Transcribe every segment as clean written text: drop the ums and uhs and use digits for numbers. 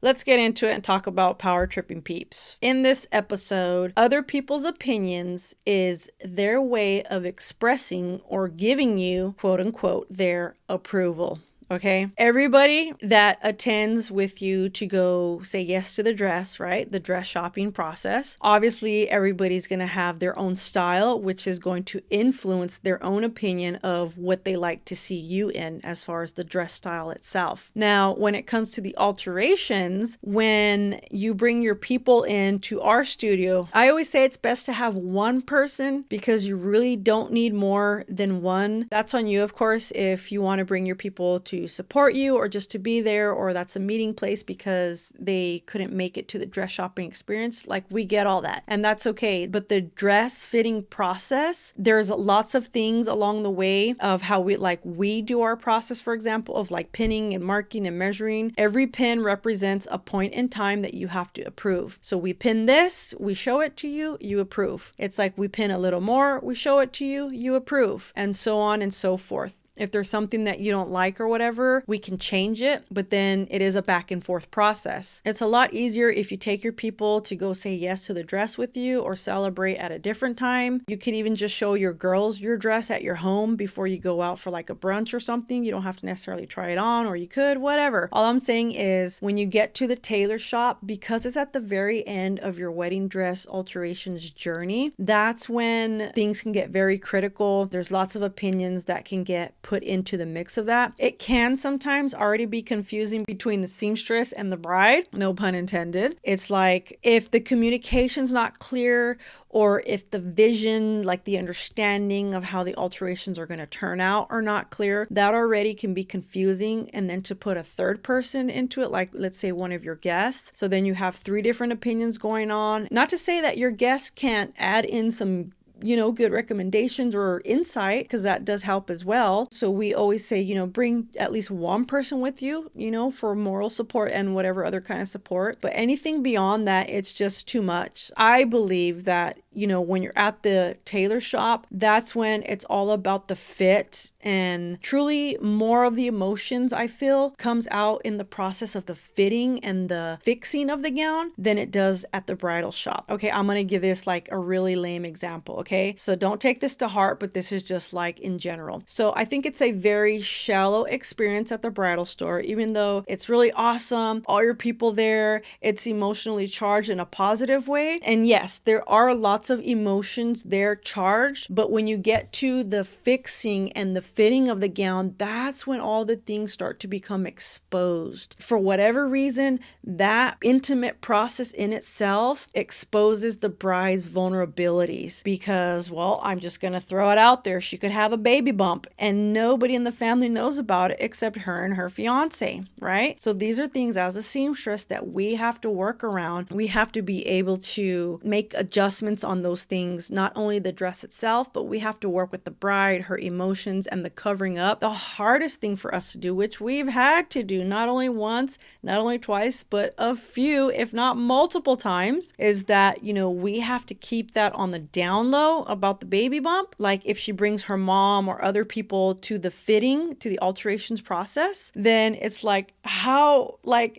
Let's get into it and talk about power tripping peeps. In this episode, other people's opinions is their way of expressing or giving you, quote unquote, their approval. Okay. Everybody that attends with you to go say yes to the dress, right? The dress shopping process. Obviously, everybody's going to have their own style, which is going to influence their own opinion of what they like to see you in as far as the dress style itself. Now, when it comes to the alterations, when you bring your people into our studio, I always say it's best to have one person because you really don't need more than one. That's on you, of course, if you want to bring your people to support you or just to be there, or that's a meeting place because they couldn't make it to the dress shopping experience. Like, we get all that and that's okay. But the dress fitting process, there's lots of things along the way of how we do our process, for example, of like pinning and marking and measuring. Every pin represents a point in time that you have to approve. So we pin this, we show it to you, you approve. It's like we pin a little more, we show it to you, you approve, and so on and so forth. If there's something that you don't like or whatever, we can change it, but then it is a back and forth process. It's a lot easier if you take your people to go say yes to the dress with you or celebrate at a different time. You could even just show your girls your dress at your home before you go out for like a brunch or something. You don't have to necessarily try it on, or you could, whatever. All I'm saying is when you get to the tailor shop, because it's at the very end of your wedding dress alterations journey, that's when things can get very critical. There's lots of opinions that can get put into the mix of that. It can sometimes already be confusing between the seamstress and the bride, no pun intended. It's like if the communication's not clear, or if the vision, like the understanding of how the alterations are going to turn out are not clear, that already can be confusing. And then to put a third person into it, like let's say one of your guests, so then you have three different opinions going on. Not to say that your guests can't add in some good recommendations or insight, because that does help as well. So we always say, bring at least one person with you, for moral support and whatever other kind of support. But anything beyond that, it's just too much. I believe that, when you're at the tailor shop, that's when it's all about the fit, and truly more of the emotions, I feel, comes out in the process of the fitting and the fixing of the gown than it does at the bridal shop. Okay, I'm going to give this like a really lame example. Okay, so don't take this to heart, but this is just like in general. So I think it's a very shallow experience at the bridal store, even though it's really awesome, all your people there, it's emotionally charged in a positive way. And yes, there are lots of emotions there charged, but when you get to the fixing and the fitting of the gown, that's when all the things start to become exposed. For whatever reason, that intimate process in itself exposes the bride's vulnerabilities, because, well, I'm just going to throw it out there. She could have a baby bump and nobody in the family knows about it except her and her fiance, right? So these are things as a seamstress that we have to work around. We have to be able to make adjustments on those things, not only the dress itself, but we have to work with the bride, her emotions, and the covering up. The hardest thing for us to do, which we've had to do not only once, not only twice, but a few, if not multiple times, is that, we have to keep that on the down low about the baby bump. Like if she brings her mom or other people to the fitting, to the alterations process, then it's like,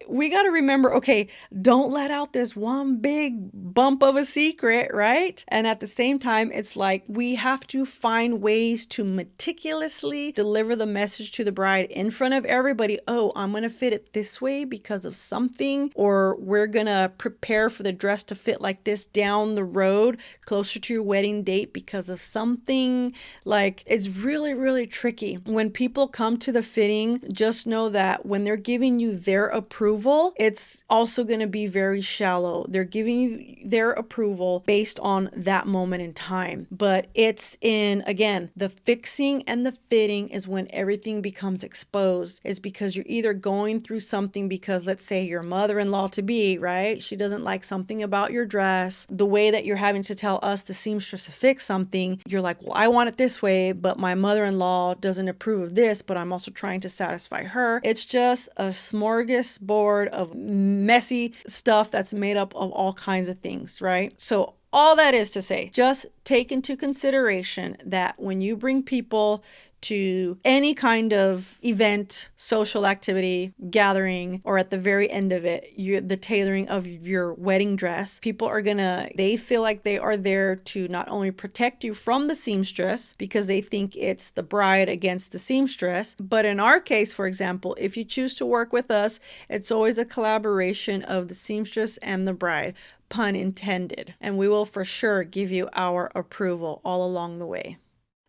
we got to remember, okay, don't let out this one big bump of a secret, right? And at the same time, it's like we have to find ways to meticulously deliver the message to the bride in front of everybody. Oh, I'm going to fit it this way because of something, or we're going to prepare for the dress to fit like this down the road closer to your wedding date because of something. Like, it's really, really tricky. When people come to the fitting, just know that when they're giving you their approval, it's also going to be very shallow. They're giving you their approval based on that moment in time. But it's in, again, the fixing and the fitting is when everything becomes exposed. It's because you're either going through something because, let's say, your mother-in-law to be, right? She doesn't like something about your dress. The way that you're having to tell us, the seamstress, to fix something, you're like, well, I want it this way, but my mother-in-law doesn't approve of this, but I'm also trying to satisfy her. It's just a smorgasbord of messy stuff that's made up of all kinds of things, right? So all that is to say, just take into consideration that when you bring people to any kind of event, social activity, gathering, or at the very end of it, the tailoring of your wedding dress. People are they feel like they are there to not only protect you from the seamstress because they think it's the bride against the seamstress, but in our case, for example, if you choose to work with us, it's always a collaboration of the seamstress and the bride, pun intended. And we will for sure give you our approval all along the way.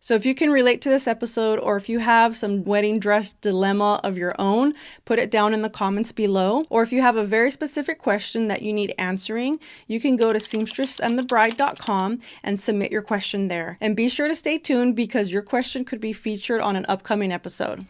So if you can relate to this episode, or if you have some wedding dress dilemma of your own, put it down in the comments below. Or if you have a very specific question that you need answering, you can go to seamstressandthebride.com and submit your question there. And be sure to stay tuned because your question could be featured on an upcoming episode.